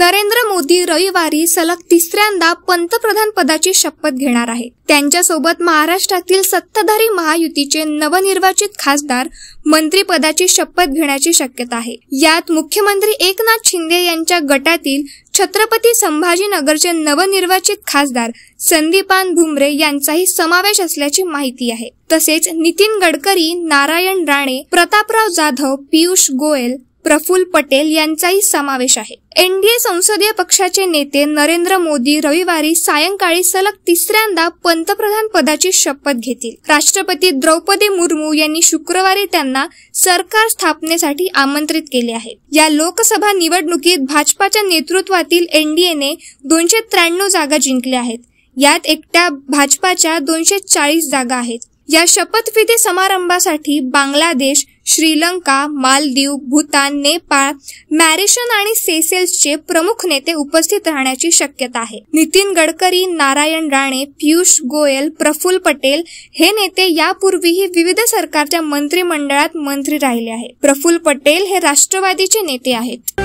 नरेंद्र मोदी रविवारी सलग तिसऱ्यांदा पंतप्रधान पदाची शपथ घेणार आहेत। त्यांच्यासोबत महाराष्ट्रातील सत्ताधारी महायुतीचे नवनिर्वाचित खासदार मंत्रिपदाची शपथ घेण्याची शक्यता आहे। यात मुख्यमंत्री एकनाथ शिंदे यांच्या गटातील छत्रपती संभाजीनगरचे नवनिर्वाचित खासदार संदीपान भुमरे यांचाही समावेश असल्याची माहिती आहे। तसेच नितीन गडकरी, नारायण राणे, प्रतापराव जाधव, पीयूष गोयल, प्रफुल्ल पटेल यांचाही समावेश आहे। एनडीए संसदीय पक्षाचे नेते नरेंद्र मोदी रविवारी सायंकाळी सलग तिसऱ्यांदा पंतप्रधान पदाची शपथ घेतील। राष्ट्रपती द्रौपदी मुर्मू यांनी शुक्रवारी त्यांना सरकार स्थापनेसाठी आमंत्रित केले आहे। या लोकसभा निवडणुकीत भाजपाच्या नेतृत्वातील एनडीएने 293 जागा जिंकल्या आहेत। यात एकट्या भाजपाच्या 240 जागा आहेत। या शपथविधी समारंभासाठी बांगलादेश, श्रीलंका, मालदीव, भूतान, नेपाळ, मॉरिशस आणि सेशेल्सचे प्रमुख नेते उपस्थित राहण्याची शक्यता आहे। नितीन गडकरी, नारायण राणे, पीयूष गोयल, प्रफुल्ल पटेल हे नेते यापूर्वीही विविध सरकारच्या मंत्रिमंडळात मंत्री राहिले आहेत। प्रफुल्ल पटेल हे राष्ट्रवादीचे नेते आहेत।